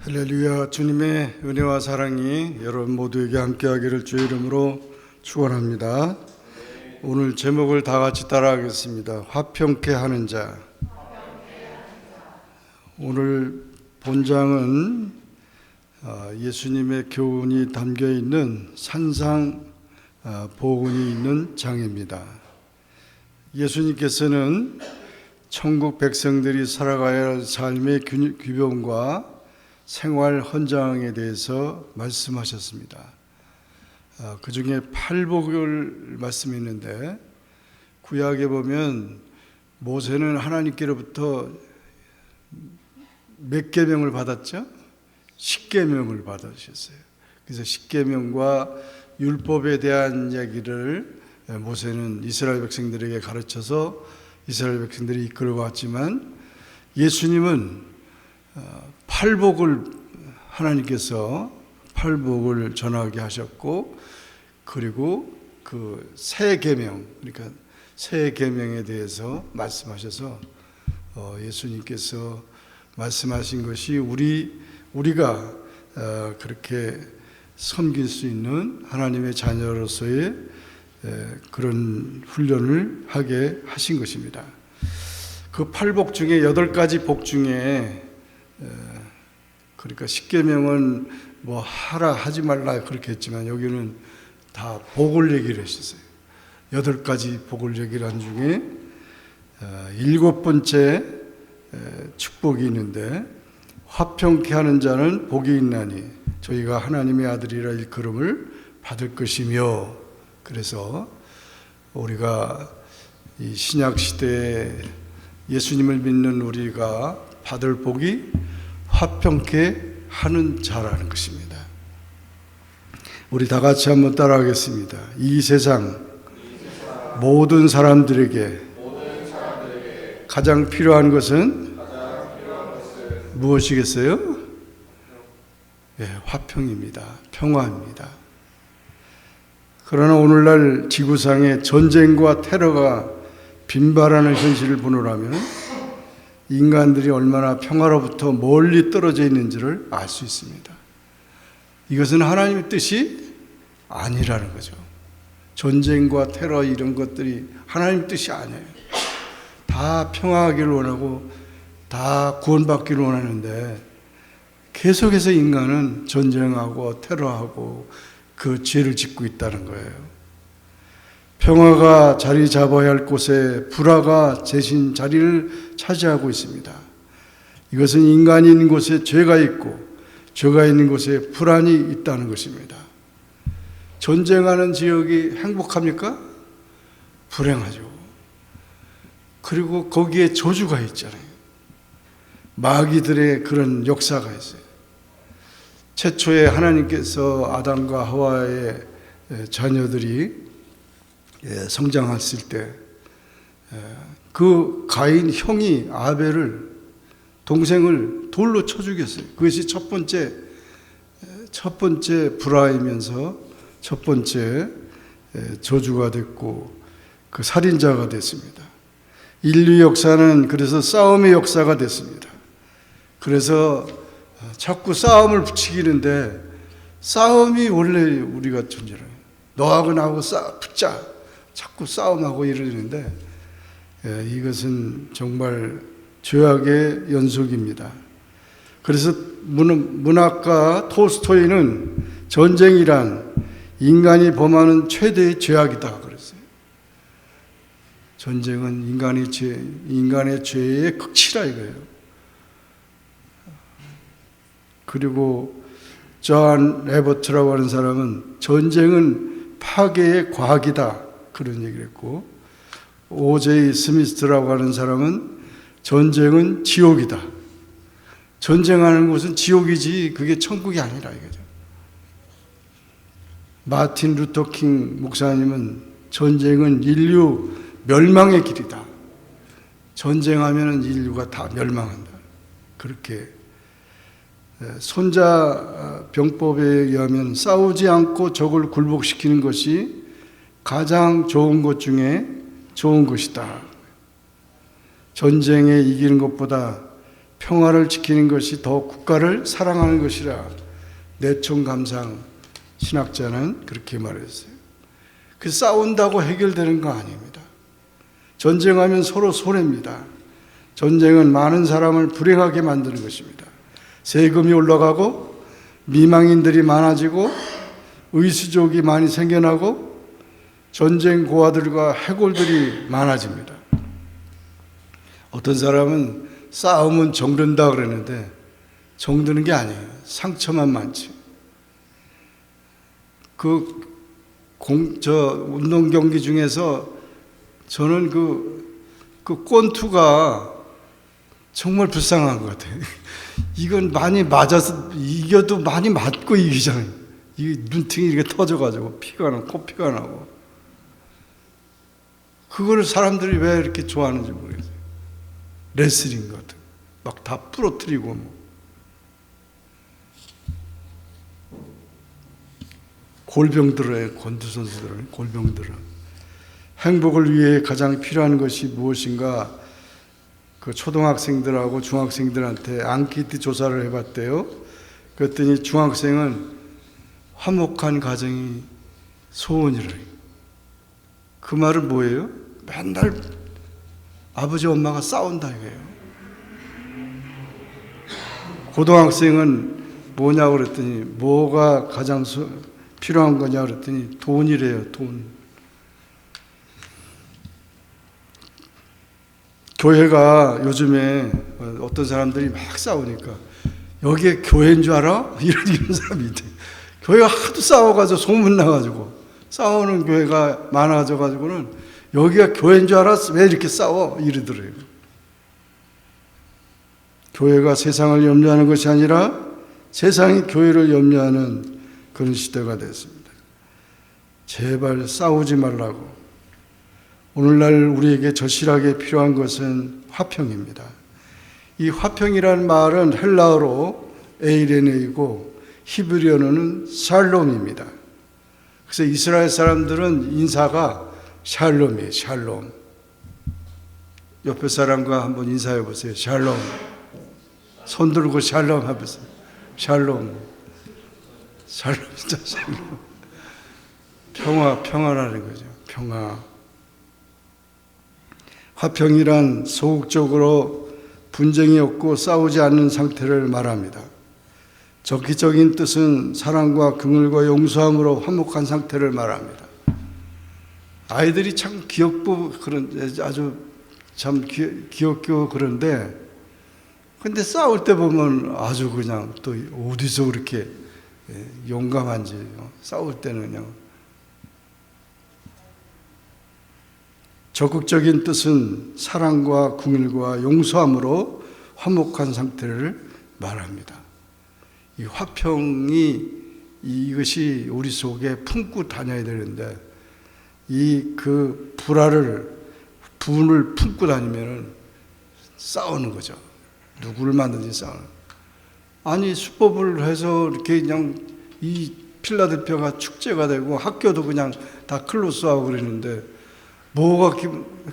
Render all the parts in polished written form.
할렐루야. 주님의 은혜와 사랑이 여러분 모두에게 함께하기를 주의 이름으로 축원합니다. 오늘 제목을 다 같이 따라하겠습니다. 화평케 하는 자. 오늘 본장은 예수님의 교훈이 담겨있는 산상 보훈이 있는 장입니다. 예수님께서는 천국 백성들이 살아가야 할 삶의 규범과 생활 헌장에 대해서 말씀하셨습니다. 그 중에 팔복을 말씀했는데, 구약에 보면 모세는 하나님께로부터 몇 계명을 받았죠? 10계명을 받으셨어요. 그래서 10계명과 율법에 대한 이야기를 모세는 이스라엘 백성들에게 가르쳐서 이스라엘 백성들이 이끌어왔지만, 예수님은 팔복을 하나님께서 팔복을 전하게 하셨고, 그리고 그 새 계명, 그러니까 새 계명에 대해서 말씀하셔서 예수님께서 말씀하신 것이 우리가 그렇게 섬길 수 있는 하나님의 자녀로서의 그런 훈련을 하게 하신 것입니다. 그 팔복 중에 8가지 복 중에 그러니까 10계명은 뭐 하라 하지 말라 그렇게 했지만, 여기는 다 복을 얘기를 했었어요. 8가지 복을 얘기를 한 중에 7번째 축복이 있는데, 화평케 하는 자는 복이 있나니 저희가 하나님의 아들이라 일컬음을 받을 것이며. 그래서 우리가 이 신약 시대에 예수님을 믿는 우리가 받을 복이 화평케 하는 자라는 것입니다. 우리 다 같이 한번 따라하겠습니다. 이 세상 모든 사람들에게 가장 필요한 것은 무엇이겠어요? 화평입니다. 평화입니다. 그러나 오늘날 지구상에 전쟁과 테러가 빈발하는 현실을 보노라면 인간들이 얼마나 평화로부터 멀리 떨어져 있는지를 알 수 있습니다. 이것은 하나님의 뜻이 아니라는 거죠. 전쟁과 테러 이런 것들이 하나님의 뜻이 아니에요. 다 평화하기를 원하고 다 구원받기를 원하는데, 계속해서 인간은 전쟁하고 테러하고 그 죄를 짓고 있다는 거예요. 평화가 자리 잡아야 할 곳에 불화가 대신 자리를 차지하고 있습니다. 이것은 인간이 있는 곳에 죄가 있고 죄가 있는 곳에 불안이 있다는 것입니다. 전쟁하는 지역이 행복합니까? 불행하죠. 그리고 거기에 저주가 있잖아요. 마귀들의 그런 역사가 있어요. 최초에 하나님께서 아담과 하와의 자녀들이 성장했을 때 그 가인 형이 아벨을, 동생을 돌로 쳐 죽였어요. 그것이 첫 번째 불화이면서 첫 번째 저주가 됐고 그 살인자가 됐습니다. 인류 역사는 그래서 싸움의 역사가 됐습니다. 그래서 자꾸 싸움을 부추기는데, 싸움이 원래 우리가 존재해요. 너하고 나하고 붙자, 자꾸 싸움하고 이러는데, 이것은 정말 죄악의 연속입니다. 그래서 문학가 톨스토이는 전쟁이란 인간이 범하는 최대의 죄악이다 그랬어요. 전쟁은 인간의 죄의 극치라 이거예요. 그리고 존 에버트라고 하는 사람은 전쟁은 파괴의 과학이다 그런 얘기를 했고, 오제이 스미스라고 하는 사람은 전쟁은 지옥이다. 전쟁하는 곳은 지옥이지 그게 천국이 아니라 이거죠. 마틴 루터 킹 목사님은 전쟁은 인류 멸망의 길이다. 전쟁하면 인류가 다 멸망한다. 그렇게 손자병법에 의하면 싸우지 않고 적을 굴복시키는 것이 가장 좋은 것 중에 좋은 것이다. 전쟁에 이기는 것보다 평화를 지키는 것이 더 국가를 사랑하는 것이라 내총감상 신학자는 그렇게 말했어요. 그 싸운다고 해결되는 거 아닙니다. 전쟁하면 서로 손해입니다. 전쟁은 많은 사람을 불행하게 만드는 것입니다. 세금이 올라가고 미망인들이 많아지고 의수족이 많이 생겨나고 전쟁 고아들과 해골들이 많아집니다. 어떤 사람은 싸움은 정든다 그러는데 정드는 게 아니에요. 상처만 많지. 운동 경기 중에서 저는 그 권투가 정말 불쌍한 것 같아요. 이건 많이 맞아서 이겨도 많이 맞고 이기잖아요. 이 눈팅이 이렇게 터져가지고 피가 나고 코피가 나고. 그거를 사람들이 왜 이렇게 좋아하는지 모르겠어요. 레슬링 같은 막 다 부러뜨리고 뭐. 골병들어요. 권투 선수들은 골병들어. 행복을 위해 가장 필요한 것이 무엇인가? 그 초등학생들하고 중학생들한테 앙케이트 조사를 해봤대요. 그랬더니 중학생은 화목한 가정이 소원이래요. 그 말은 뭐예요? 맨날 아버지 엄마가 싸운다 이거예요. 고등학생은 뭐냐고 그랬더니 뭐가 가장 필요한 거냐 그랬더니 돈이래요. 돈. 교회가 요즘에 어떤 사람들이 막 싸우니까 여기에 교회인 줄 알아? 이런 사람이 있대. 교회가 하도 싸워가지고 소문나가지고 싸우는 교회가 많아져가지고는 여기가 교회인 줄 알았어? 왜 이렇게 싸워? 이러더래요. 교회가 세상을 염려하는 것이 아니라 세상이 교회를 염려하는 그런 시대가 됐습니다. 제발 싸우지 말라고. 오늘날 우리에게 절실하게 필요한 것은 화평입니다. 이 화평이라는 말은 헬라어로 에이레네이고 히브리어로는 샬롬입니다. 그래서 이스라엘 사람들은 인사가 샬롬이에요. 샬롬. 옆에 사람과 한번 인사해 보세요. 샬롬. 손 들고 샬롬 해보세요. 샬롬. 샬롬 진짜 샬롬. 평화라는 거죠. 평화. 화평이란 소극적으로 분쟁이 없고 싸우지 않는 상태를 말합니다. 적기적인 뜻은 사랑과 긍휼과 용서함으로 화목한 상태를 말합니다. 아이들이 참 귀엽고 아주 참 귀엽고 그런데 근데 싸울 때 보면 아주 그냥 또 어디서 그렇게 용감한지 싸울 때는 그냥 적극적인 뜻은 사랑과 긍휼과 용서함으로 화목한 상태를 말합니다. 이 화평이 이것이 우리 속에 품고 다녀야 되는데 분을 품고 다니면은 싸우는 거죠. 누구를 만든지 싸우는. 아니 수법을 해서 이렇게 그냥 이 필라델피아가 축제가 되고 학교도 그냥 다 클로스하고 그러는데 뭐가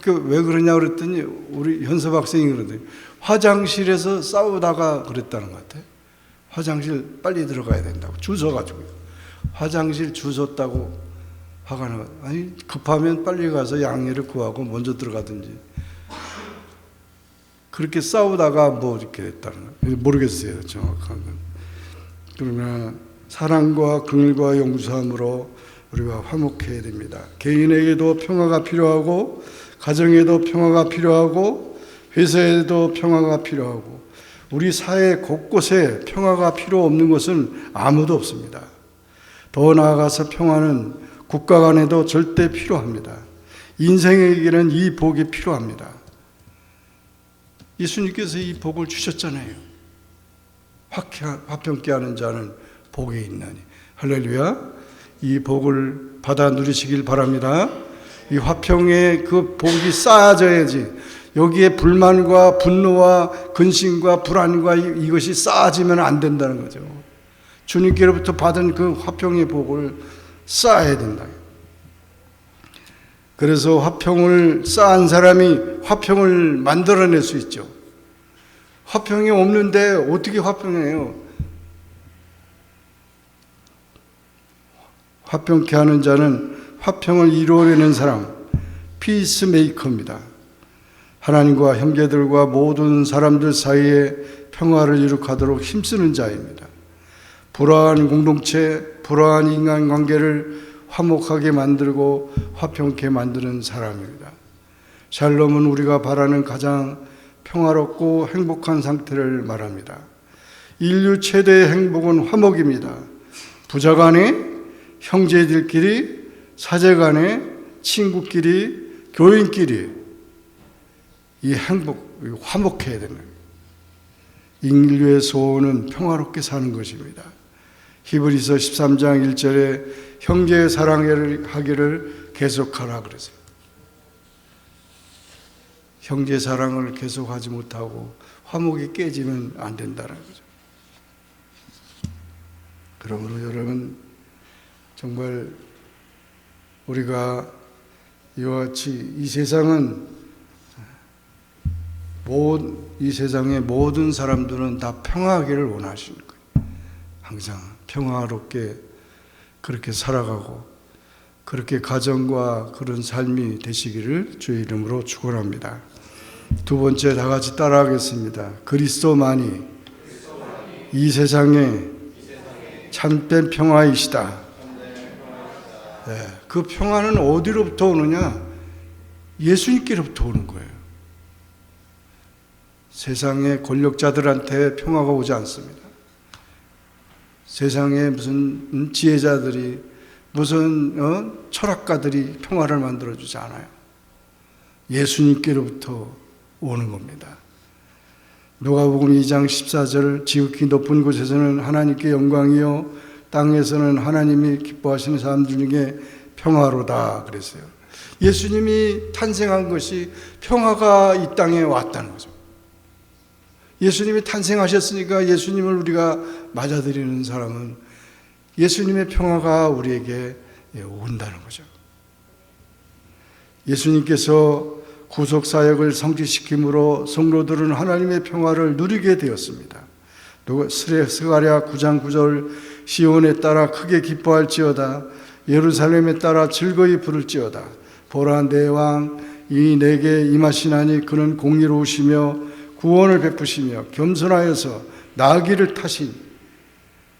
왜 그러냐 그랬더니 우리 현섭 학생이 그러더니 화장실에서 싸우다가 그랬다는 것 같아요. 화장실 빨리 들어가야 된다고 줄 서가지고 화장실 줄 섰다고 화가 나. 아니 급하면 빨리 가서 양해를 구하고 먼저 들어가든지. 그렇게 싸우다가 뭐 이렇게 됐다는 거예요. 모르겠어요 정확한 건. 그러나 사랑과 긍휼과 용서함으로 우리가 화목해야 됩니다. 개인에게도 평화가 필요하고 가정에도 평화가 필요하고 회사에도 평화가 필요하고 우리 사회 곳곳에 평화가 필요 없는 것은 아무도 없습니다. 더 나아가서 평화는 국가 간에도 절대 필요합니다. 인생에게는 이 복이 필요합니다. 예수님께서 이 복을 주셨잖아요. 화평케 하는 자는 복이 있나니. 할렐루야. 이 복을 받아 누리시길 바랍니다. 이 화평의 그 복이 쌓아져야지 여기에 불만과 분노와 근심과 불안과 이것이 쌓아지면 안 된다는 거죠. 주님께로부터 받은 그 화평의 복을 쌓아야 된다. 그래서 화평을 쌓은 사람이 화평을 만들어낼 수 있죠. 화평이 없는데 어떻게 화평해요? 화평케 하는 자는 화평을 이루어내는 사람, 피스메이커입니다. 하나님과 형제들과 모든 사람들 사이에 평화를 이룩하도록 힘쓰는 자입니다. 불화한 공동체, 불화한 인간관계를 화목하게 만들고 화평케 만드는 사람입니다. 샬롬은 우리가 바라는 가장 평화롭고 행복한 상태를 말합니다. 인류 최대의 행복은 화목입니다. 부자 간에, 형제들끼리, 사제 간에, 친구끼리, 교인끼리 이 화목해야 되는 거예요. 인류의 소원은 평화롭게 사는 것입니다. 히브리서 13장 1절에 형제의 사랑하기를 계속하라 그랬어요. 형제 사랑을 계속하지 못하고 화목이 깨지면 안 된다는 거죠. 그러므로 여러분, 정말 우리가 이와 같이 이 세상의 모든 사람들은 다 평화하기를 원하시는 거예요. 항상 평화롭게 그렇게 살아가고 그렇게 가정과 그런 삶이 되시기를 주의 이름으로 축원합니다. 두 번째, 다 같이 따라하겠습니다. 그리스도만이 이 세상에 참된 평화이시다. 네, 그 평화는 어디로부터 오느냐? 예수님께로부터 오는 거예요. 세상의 권력자들한테 평화가 오지 않습니다. 세상에 무슨 지혜자들이, 무슨 철학가들이 평화를 만들어주지 않아요. 예수님께로부터 오는 겁니다. 누가복음 2장 14절, 지극히 높은 곳에서는 하나님께 영광이요 땅에서는 하나님이 기뻐하시는 사람들 중에 평화로다 그랬어요. 예수님이 탄생한 것이 평화가 이 땅에 왔다는 거죠. 예수님이 탄생하셨으니까 예수님을 우리가 맞아들이는 사람은 예수님의 평화가 우리에게 온다는 거죠. 예수님께서 구속사역을 성취시킴으로 성도들은 하나님의 평화를 누리게 되었습니다. 스가랴 9장 9절, 시온에 따라 크게 기뻐할지어다, 예루살렘에 따라 즐거이 부를지어다. 보라, 내 왕이 내게 임하시나니 그는 공의로우시며 구원을 베푸시며 겸손하여서 나귀를 타신,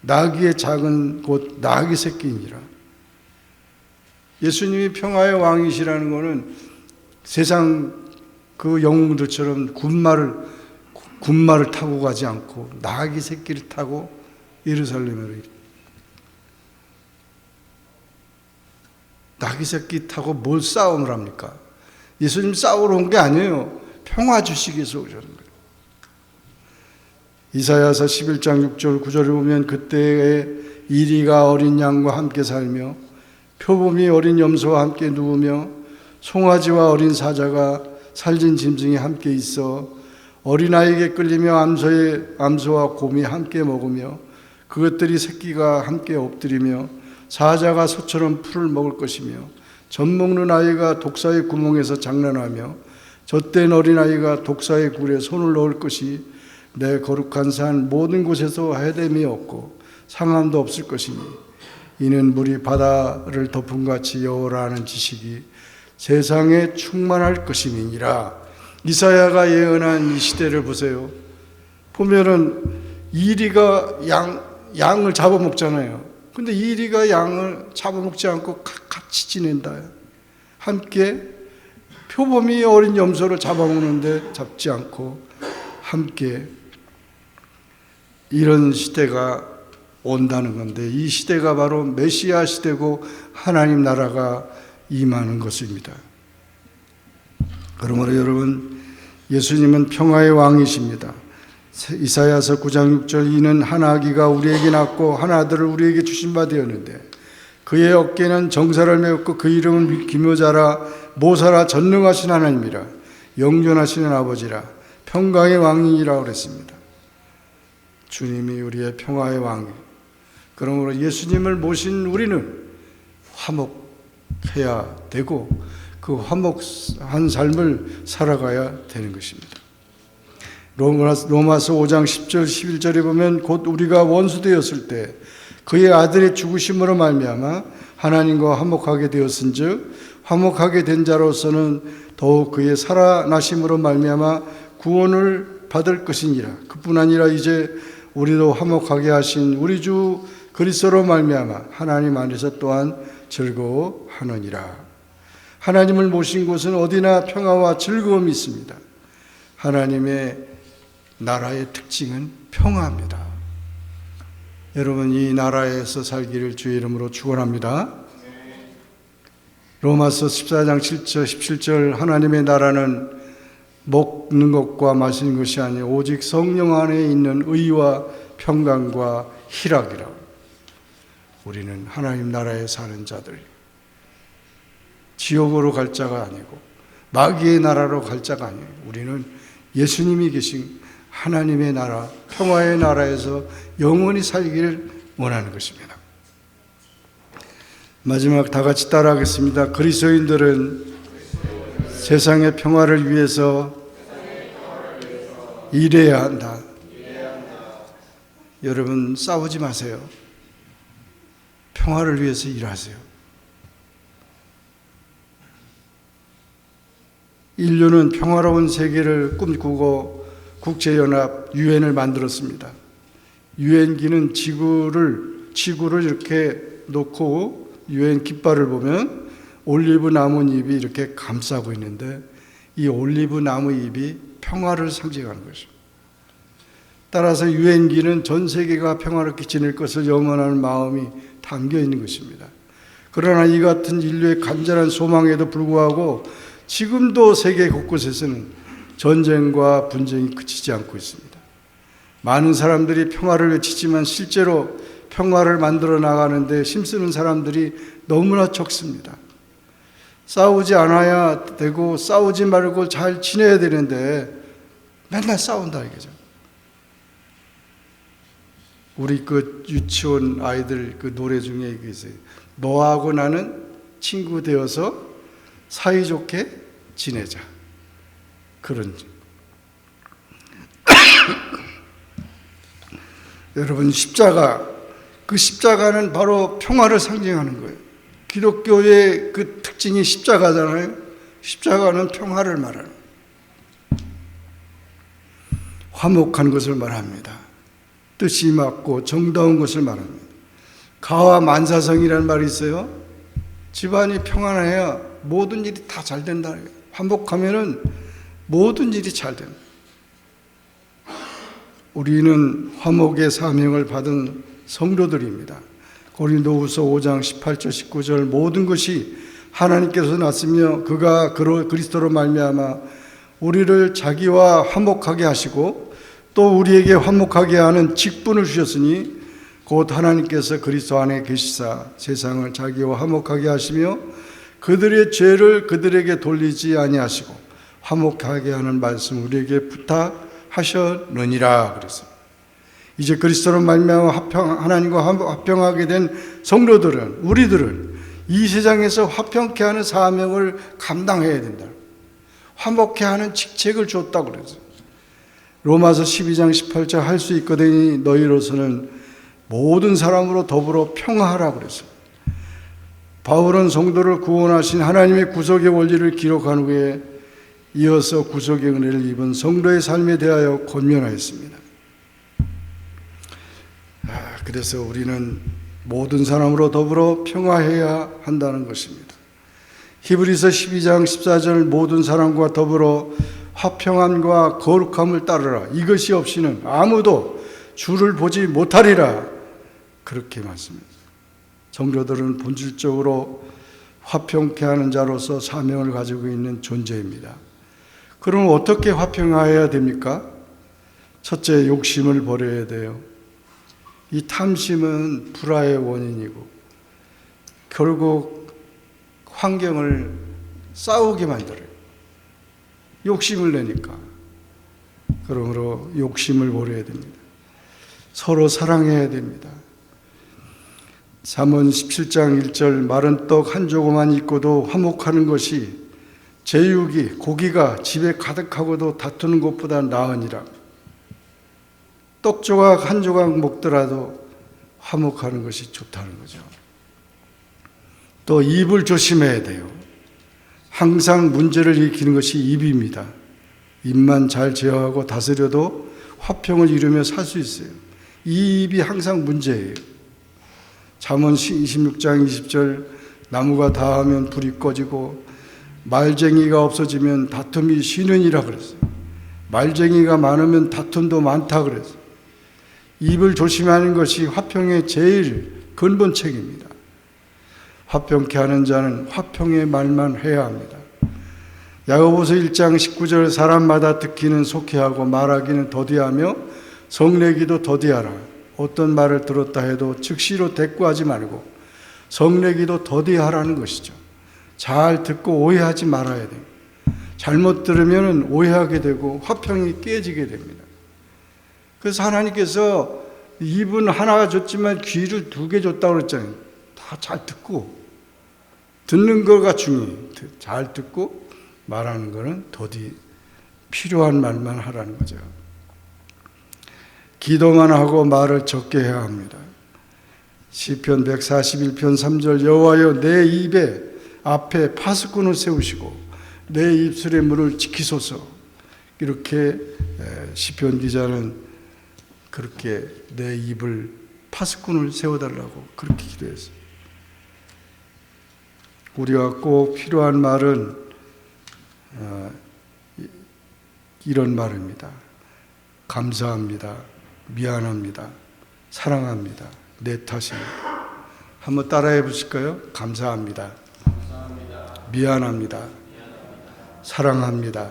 나귀의 작은 곧 나귀 새끼이니라. 예수님이 평화의 왕이시라는 것은 세상 그 영웅들처럼 군마를 타고 가지 않고 나귀 새끼를 타고 예루살렘으로, 나귀 새끼 타고 뭘 싸움을 합니까? 예수님 싸우러 온 게 아니에요. 평화 주시기 위해서 오셨는 거예요. 이사야서 11장 6절 9절을 보면 그때에 이리가 어린 양과 함께 살며 표범이 어린 염소와 함께 누우며 송아지와 어린 사자가 살진 짐승이 함께 있어 어린아이에게 끌리며 암소와 곰이 함께 먹으며 그것들이 새끼가 함께 엎드리며 사자가 소처럼 풀을 먹을 것이며 젖 먹는 아이가 독사의 구멍에서 장난하며 젖된 어린아이가 독사의 굴에 손을 넣을 것이 내 거룩한 산 모든 곳에서 해됨이 없고 상함도 없을 것이니 이는 물이 바다를 덮음같이 여호라는 지식이 세상에 충만할 것임이니라. 이사야가 예언한 이 시대를 보세요. 보면은 이리가 양을 잡아먹잖아요. 근데 이리가 양을 잡아먹지 않고 같이 지낸다. 함께 표범이 어린 염소를 잡아먹는데 잡지 않고 함께, 이런 시대가 온다는 건데 이 시대가 바로 메시아 시대고 하나님 나라가 임하는 것입니다. 그러므로 여러분, 예수님은 평화의 왕이십니다. 이사야서 9장 6절, 이는 한 아기가 우리에게 낳고 한 아들을 우리에게 주신 바 되었는데 그의 어깨는 정사를 메었고 그 이름은 기묘자라 모사라 전능하신 하나님이라 영존하시는 아버지라 평강의 왕이라 그랬습니다. 주님이 우리의 평화의 왕. 그러므로 예수님을 모신 우리는 화목해야 되고 그 화목한 삶을 살아가야 되는 것입니다. 로마서 5장 10절 11절에 보면 곧 우리가 원수되었을 때 그의 아들의 죽으심으로 말미암아 하나님과 화목하게 되었은즉 화목하게 된 자로서는 더욱 그의 살아나심으로 말미암아 구원을 받을 것이니라. 그뿐 아니라 이제 우리도 화목하게 하신 우리 주 그리스도로 말미암아 하나님 안에서 또한 즐거워하느니라. 하나님을 모신 곳은 어디나 평화와 즐거움이 있습니다. 하나님의 나라의 특징은 평화입니다. 여러분, 이 나라에서 살기를 주의 이름으로 축원합니다. 로마서 14장 7절 17절 하나님의 나라는 먹는 것과 마시는 것이 아니라 오직 성령 안에 있는 의와 평강과 희락이라. 우리는 하나님 나라에 사는 자들, 지옥으로 갈 자가 아니고 마귀의 나라로 갈 자가 아니에요. 우리는 예수님이 계신 하나님의 나라, 평화의 나라에서 영원히 살기를 원하는 것입니다. 마지막 다 같이 따라하겠습니다. 그리스도인들은 세상의 평화를 위해서 일해야 한다. 여러분, 싸우지 마세요. 평화를 위해서 일하세요. 인류는 평화로운 세계를 꿈꾸고 국제연합 유엔을 만들었습니다. 유엔기는 지구를 이렇게 놓고 유엔 깃발을 보면 올리브 나뭇잎이 이렇게 감싸고 있는데 이 올리브 나무잎이 평화를 상징하는 것입니다. 따라서 유엔기는 전 세계가 평화롭게 지낼 것을 염원하는 마음이 담겨 있는 것입니다. 그러나 이 같은 인류의 간절한 소망에도 불구하고 지금도 세계 곳곳에서는 전쟁과 분쟁이 그치지 않고 있습니다. 많은 사람들이 평화를 외치지만 실제로 평화를 만들어 나가는데 힘쓰는 사람들이 너무나 적습니다. 싸우지 않아야 되고 싸우지 말고 잘 지내야 되는데 맨날 싸운다 이거죠. 우리 그 유치원 아이들 그 노래 중에 이게 있어요. 너하고 나는 친구 되어서 사이좋게 지내자. 그런 여러분, 그 십자가는 바로 평화를 상징하는 거예요. 기독교의 그 특징이 십자가잖아요. 십자가는 평화를 말하는 거예요. 화목한 것을 말합니다. 뜻이 맞고 정다운 것을 말합니다. 가와 만사성이라는 말이 있어요. 집안이 평안해야 모든 일이 다 잘 된다. 화목하면은 모든 일이 잘 됩니다. 우리는 화목의 사명을 받은 성도들입니다. 고린도후서 5장 18절 19절 모든 것이 하나님께서 났으며 그가 그리스도로 말미암아 우리를 자기와 화목하게 하시고 또 우리에게 화목하게 하는 직분을 주셨으니 곧 하나님께서 그리스도 안에 계시사 세상을 자기와 화목하게 하시며 그들의 죄를 그들에게 돌리지 아니하시고 화목하게 하는 말씀 우리에게 부탁하셨느니라 그랬습니다. 이제 그리스도로 말미암아 하나님과 화평하게 된 성도들은 우리들은 이 세상에서 화평케 하는 사명을 감당해야 된다. 화목케 하는 직책을 줬다고 그랬어요. 로마서 12장 18절 할 수 있거든요. 너희로서는 모든 사람으로 더불어 평화하라고 그랬어요. 바울은 성도를 구원하신 하나님의 구속의 원리를 기록한 후에 이어서 구속의 은혜를 입은 성도의 삶에 대하여 권면하였습니다. 그래서 우리는 모든 사람으로 더불어 평화해야 한다는 것입니다. 히브리서 12장 14절 모든 사람과 더불어 화평함과 거룩함을 따르라. 이것이 없이는 아무도 주를 보지 못하리라. 그렇게 말씀합니다. 성도들은 본질적으로 화평케 하는 자로서 사명을 가지고 있는 존재입니다. 그럼 어떻게 화평해야 됩니까? 첫째, 욕심을 버려야 돼요. 이 탐심은 불화의 원인이고 결국 환경을 싸우게 만들어요. 욕심을 내니까. 그러므로 욕심을 버려야 됩니다. 서로 사랑해야 됩니다. 잠언 17장 1절 마른 떡 한 조각만 있고도 화목하는 것이 제육이 고기가 집에 가득하고도 다투는 것보다 나으니라. 떡 조각 한 조각 먹더라도 화목하는 것이 좋다는 거죠. 또 입을 조심해야 돼요. 항상 문제를 일으키는 것이 입입니다. 입만 잘 제어하고 다스려도 화평을 이루며 살 수 있어요. 이 입이 항상 문제예요. 잠언 26장 20절 나무가 다하면 불이 꺼지고 말쟁이가 없어지면 다툼이 쉬느니라 그랬어요. 말쟁이가 많으면 다툼도 많다 그랬어요. 입을 조심하는 것이 화평의 제일 근본책입니다. 화평케 하는 자는 화평의 말만 해야 합니다. 야고보서 1장 19절 사람마다 듣기는 속히하고 말하기는 더디하며 성내기도 더디하라. 어떤 말을 들었다 해도 즉시로 대꾸하지 말고 성내기도 더디하라는 것이죠. 잘 듣고 오해하지 말아야 돼요. 잘못 들으면 오해하게 되고 화평이 깨지게 됩니다. 그래서 하나님께서 입은 하나 줬지만 귀를 2개 줬다고 그랬잖아요. 다 잘 듣고 듣는 거가 중요해요. 잘 듣고 말하는 거는 더디 필요한 말만 하라는 거죠. 기도만 하고 말을 적게 해야 합니다. 시편 141편 3절 여호와여 내 입에 앞에 파수꾼을 세우시고 내 입술의 문을 지키소서. 이렇게 시편 기자는 그렇게 내 입을 파수꾼을 세워달라고 그렇게 기도했어요. 우리가 꼭 필요한 말은 이런 말입니다. 감사합니다. 미안합니다. 사랑합니다. 내 탓입니다. 한번 따라해 보실까요? 감사합니다. 미안합니다. 사랑합니다.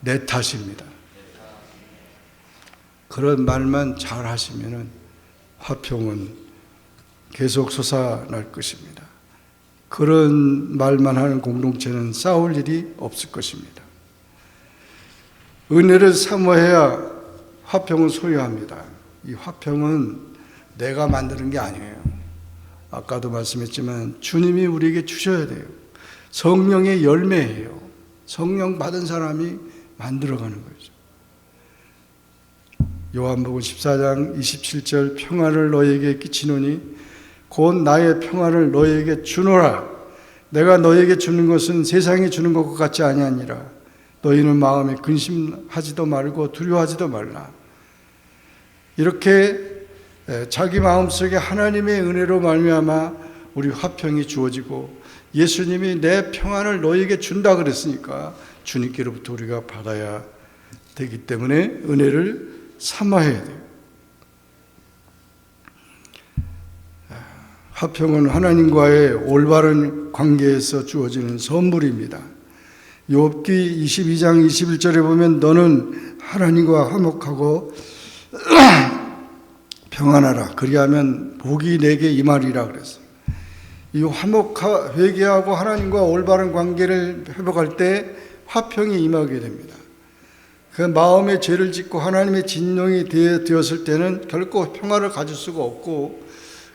내 탓입니다. 그런 말만 잘 하시면 화평은 계속 솟아날 것입니다. 그런 말만 하는 공동체는 싸울 일이 없을 것입니다. 은혜를 사모해야 화평을 소유합니다. 이 화평은 내가 만드는 게 아니에요. 아까도 말씀했지만 주님이 우리에게 주셔야 돼요. 성령의 열매예요. 성령 받은 사람이 만들어가는 거죠. 요한복음 14장 27절 평안을 너희에게 끼치노니 곧 나의 평안을 너희에게 주노라. 내가 너희에게 주는 것은 세상이 주는 것과 같지 아니하니라. 너희는 마음에 근심하지도 말고 두려워하지도 말라. 이렇게 자기 마음속에 하나님의 은혜로 말미암아 우리 화평이 주어지고 예수님이 내 평안을 너희에게 준다 그랬으니까 주님께로부터 우리가 받아야 되기 때문에 은혜를 삼아야 돼요. 화평은 하나님과의 올바른 관계에서 주어지는 선물입니다. 욥기 22장 21절에 보면 너는 하나님과 화목하고 평안하라. 그리하면 복이 내게 임하리라 그랬어요. 이 회개하고 하나님과 올바른 관계를 회복할 때 화평이 임하게 됩니다. 그 마음에 죄를 짓고 하나님의 진노이 되었을 때는 결코 평화를 가질 수가 없고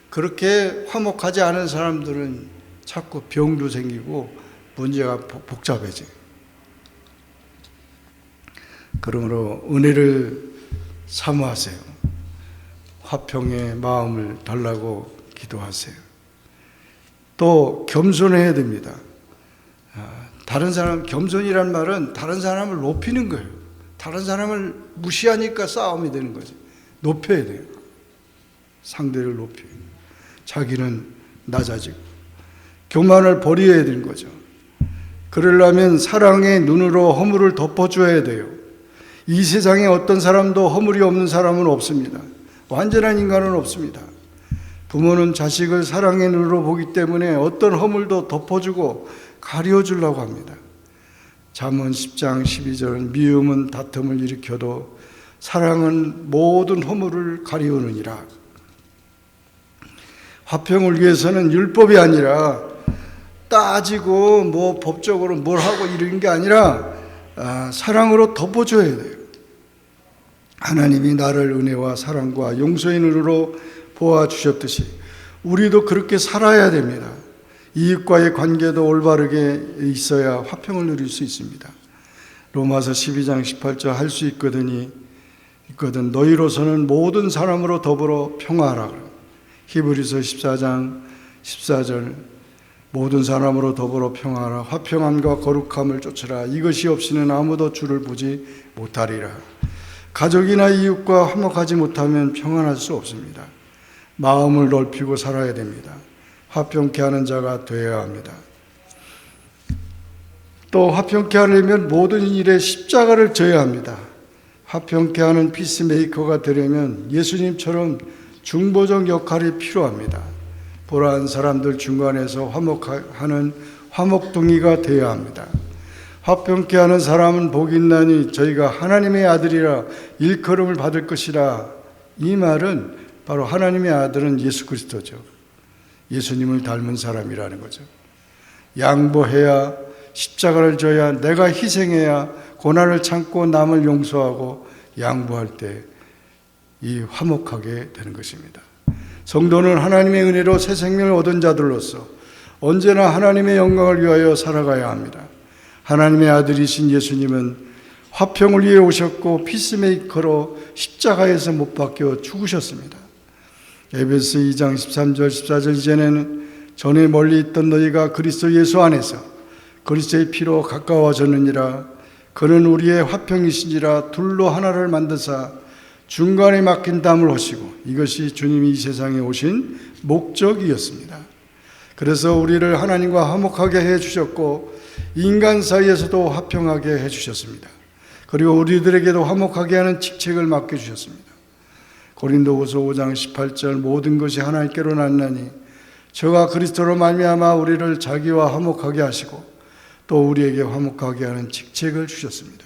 그렇게 화목하지 않은 사람들은 자꾸 병도 생기고 문제가 복잡해져요. 그러므로 은혜를 사모하세요. 화평의 마음을 달라고 기도하세요. 또 겸손해야 됩니다. 다른 사람, 겸손이란 말은 다른 사람을 높이는 거예요. 다른 사람을 무시하니까 싸움이 되는 거죠. 높여야 돼요. 상대를 높여요. 자기는 낮아지고 교만을 버려야 되는 거죠. 그러려면 사랑의 눈으로 허물을 덮어줘야 돼요. 이 세상에 어떤 사람도 허물이 없는 사람은 없습니다. 완전한 인간은 없습니다. 부모는 자식을 사랑의 눈으로 보기 때문에 어떤 허물도 덮어주고 가려주려고 합니다. 잠언 10장 12절은 미움은 다툼을 일으켜도 사랑은 모든 허물을 가리우느니라. 화평을 위해서는 율법이 아니라 따지고 뭐 법적으로 뭘 하고 이런 게 아니라 사랑으로 덮어줘야 돼요. 하나님이 나를 은혜와 사랑과 용서의 눈으로 보아주셨듯이 우리도 그렇게 살아야 됩니다. 이웃과의 관계도 올바르게 있어야 화평을 누릴 수 있습니다. 로마서 12장 18절 할 수 있거든이 있거든. 너희로서는 모든 사람으로 더불어 평화하라. 히브리서 14장 14절 모든 사람으로 더불어 평화하라. 화평함과 거룩함을 쫓으라. 이것이 없이는 아무도 주를 보지 못하리라. 가족이나 이웃과 화목하지 못하면 평안할 수 없습니다. 마음을 넓히고 살아야 됩니다. 화평케 하는 자가 되어야 합니다. 또 화평케 하려면 모든 일에 십자가를 져야 합니다. 화평케 하는 피스메이커가 되려면 예수님처럼 중보적 역할이 필요합니다. 불화한 사람들 중간에서 화목하는 화목둥이가 되어야 합니다. 화평케 하는 사람은 복이 있나니 저희가 하나님의 아들이라 일컬음을 받을 것이라. 이 말은 바로 하나님의 아들은 예수 그리스도죠. 예수님을 닮은 사람이라는 거죠. 양보해야, 십자가를 져야, 내가 희생해야, 고난을 참고 남을 용서하고 양보할 때 이 화목하게 되는 것입니다. 성도는 하나님의 은혜로 새 생명을 얻은 자들로서 언제나 하나님의 영광을 위하여 살아가야 합니다. 하나님의 아들이신 예수님은 화평을 위해 오셨고 피스메이커로 십자가에서 못 박혀 죽으셨습니다. 에베소 2장 13절 14절 이전에는 전에 멀리 있던 너희가 그리스도 예수 안에서 그리스도의 피로 가까워졌느니라. 그는 우리의 화평이시니라. 둘로 하나를 만드사 중간에 막힌 담을 하시고, 이것이 주님이 이 세상에 오신 목적이었습니다. 그래서 우리를 하나님과 화목하게 해주셨고 인간 사이에서도 화평하게 해주셨습니다. 그리고 우리들에게도 화목하게 하는 직책을 맡겨주셨습니다. 고린도후서 5장 18절 모든 것이 하나님께로 났나니 저가 그리스도로 말미암아 우리를 자기와 화목하게 하시고 또 우리에게 화목하게 하는 직책을 주셨습니다.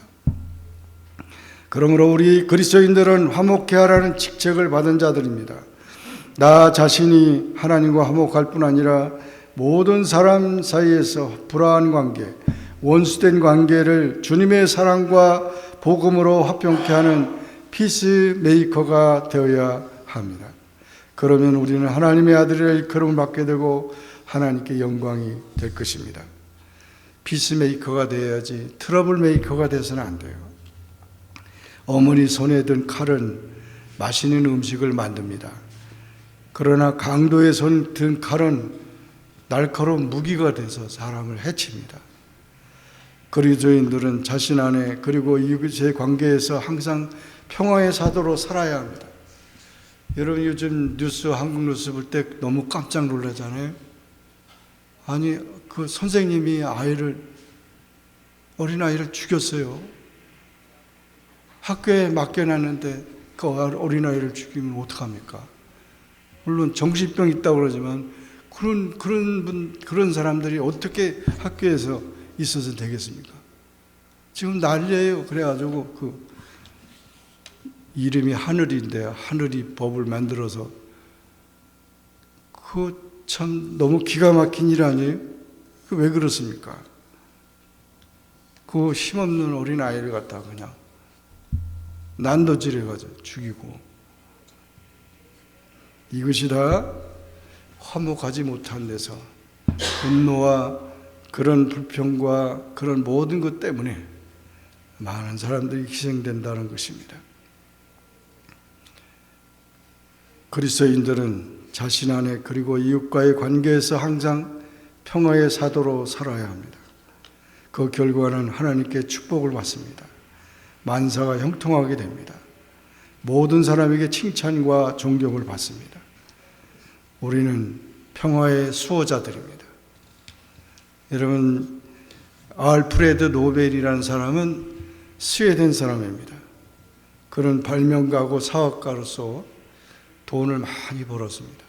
그러므로 우리 그리스도인들은 화목케 하라는 직책을 받은 자들입니다. 나 자신이 하나님과 화목할 뿐 아니라 모든 사람 사이에서 불화한 관계, 원수된 관계를 주님의 사랑과 복음으로 화평케 하는 피스메이커가 되어야 합니다. 그러면 우리는 하나님의 아들의 일컬음을 받게 되고 하나님께 영광이 될 것입니다. 피스메이커가 되어야지 트러블 메이커가 돼서는 안 돼요. 어머니 손에 든 칼은 맛있는 음식을 만듭니다. 그러나 강도의 손에 든 칼은 날카로운 무기가 돼서 사람을 해칩니다. 그리스도인들은 자신 안에 그리고 이웃의 관계에서 항상 평화의 사도로 살아야 합니다. 여러분 요즘 뉴스, 한국 뉴스 볼 때 너무 깜짝 놀라잖아요. 아니 그 선생님이 어린아이를 죽였어요. 학교에 맡겨놨는데 그 어린아이를 죽이면 어떡합니까? 물론 정신병 있다고 그러지만 그런 사람들이 어떻게 학교에서 있어서 되겠습니까? 지금 난리예요. 그래가지고 그 이름이 하늘인데 하늘이 법을 만들어서 그 참 너무 기가 막힌 일 아니에요? 그 왜 그렇습니까? 그 힘없는 어린아이를 갖다가 그냥 난도질해가지고 죽이고, 이것이 다 화목하지 못한 데서 분노와 그런 불평과 그런 모든 것 때문에 많은 사람들이 희생된다는 것입니다. 그리스도인들은 자신 안에 그리고 이웃과의 관계에서 항상 평화의 사도로 살아야 합니다. 그 결과는 하나님께 축복을 받습니다. 만사가 형통하게 됩니다. 모든 사람에게 칭찬과 존경을 받습니다. 우리는 평화의 수호자들입니다. 여러분, 알프레드 노벨이라는 사람은 스웨덴 사람입니다. 그는 발명가고 사업가로서 돈을 많이 벌었습니다.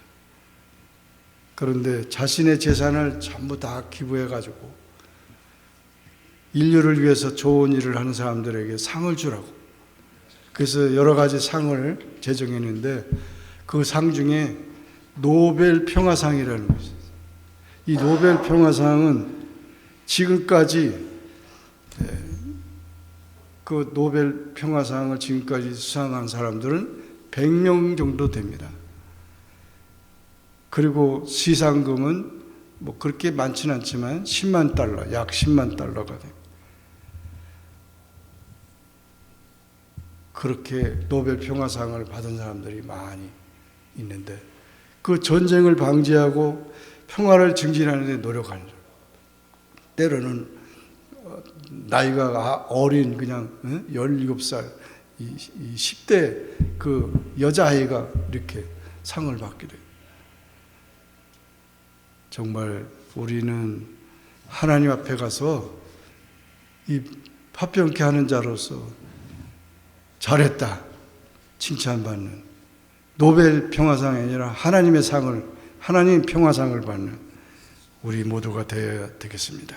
그런데 자신의 재산을 전부 다 기부해가지고 인류를 위해서 좋은 일을 하는 사람들에게 상을 주라고. 그래서 여러 가지 상을 제정했는데 그 상 중에 노벨 평화상이라는 것이 있어요. 이 노벨 평화상은 지금까지 그 노벨 평화상을 지금까지 수상한 사람들은 100명 정도 됩니다. 그리고 시상금은 뭐 그렇게 많지는 않지만 10만 달러, 약 10만 달러가 돼요. 그렇게 노벨 평화상을 받은 사람들이 많이 있는데 그 전쟁을 방지하고 평화를 증진하는 데 노력하는 줄. 때로는 나이가 어린 그냥 17살 이 10대 그 여자아이가 이렇게 상을 받게 돼요. 정말 우리는 하나님 앞에 가서 이 파평케 하는 자로서 잘했다 칭찬받는 노벨 평화상이 아니라 하나님의 상을, 하나님 평화상을 받는 우리 모두가 되어야 되겠습니다.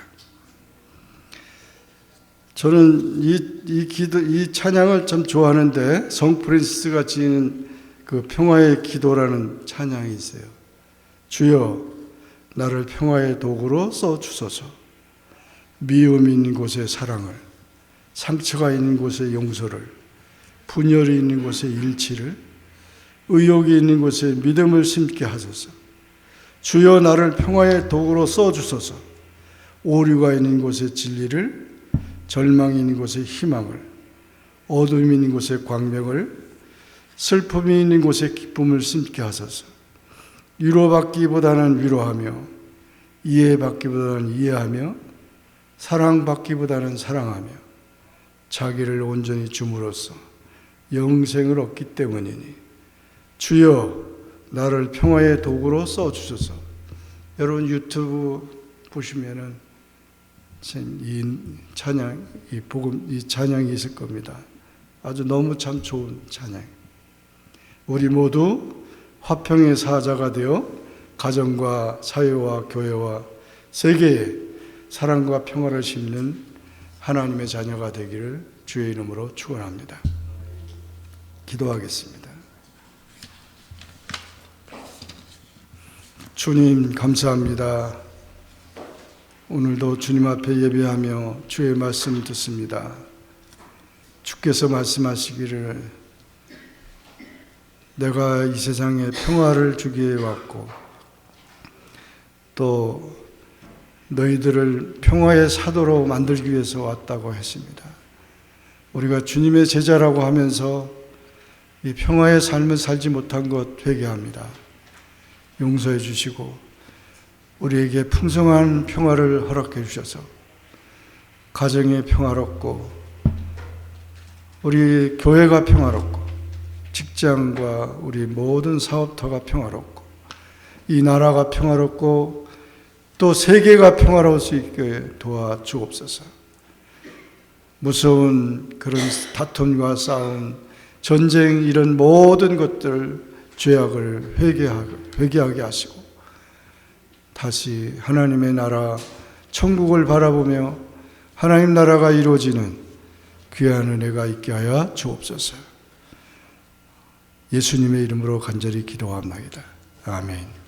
저는 이 찬양을 참 좋아하는데 성 프란시스가 지은 그 평화의 기도라는 찬양이 있어요. 주여 나를 평화의 도구로 써 주소서. 미움 있는 곳에 사랑을, 상처가 있는 곳에 용서를, 분열이 있는 곳에 일치를, 의욕이 있는 곳에 믿음을 심게 하소서. 주여 나를 평화의 도구로 써 주소서. 오류가 있는 곳에 진리를, 절망이 있는 곳에 희망을, 어둠이 있는 곳에 광명을, 슬픔이 있는 곳에 기쁨을 심게 하소서. 위로받기보다는 위로하며, 이해받기보다는 이해하며, 사랑받기보다는 사랑하며, 자기를 온전히 줌으로써 영생을 얻기 때문이니 주여 나를 평화의 도구로 써주소서. 여러분 유튜브 보시면은 이 찬양, 이 복음, 이 찬양이 있을 겁니다. 아주 너무 참 좋은 찬양. 우리 모두 화평의 사자가 되어 가정과 사회와 교회와 세계에 사랑과 평화를 심는 하나님의 자녀가 되기를 주의 이름으로 축원합니다. 기도하겠습니다. 주님 감사합니다. 오늘도 주님 앞에 예배하며 주의 말씀 듣습니다. 주께서 말씀하시기를 내가 이 세상에 평화를 주기 위해 왔고 또 너희들을 평화의 사도로 만들기 위해서 왔다고 했습니다. 우리가 주님의 제자라고 하면서 이 평화의 삶을 살지 못한 것 회개합니다. 용서해 주시고 우리에게 풍성한 평화를 허락해 주셔서 가정이 평화롭고 우리 교회가 평화롭고 직장과 우리 모든 사업터가 평화롭고 이 나라가 평화롭고 또 세계가 평화로울 수 있게 도와주옵소서. 무서운 그런 다툼과 싸움, 전쟁 이런 모든 것들 죄악을 회개하게 하시고 다시 하나님의 나라 천국을 바라보며 하나님 나라가 이루어지는 귀한 은혜가 있게 하여 주옵소서. 예수님의 이름으로 간절히 기도합니다. 아멘.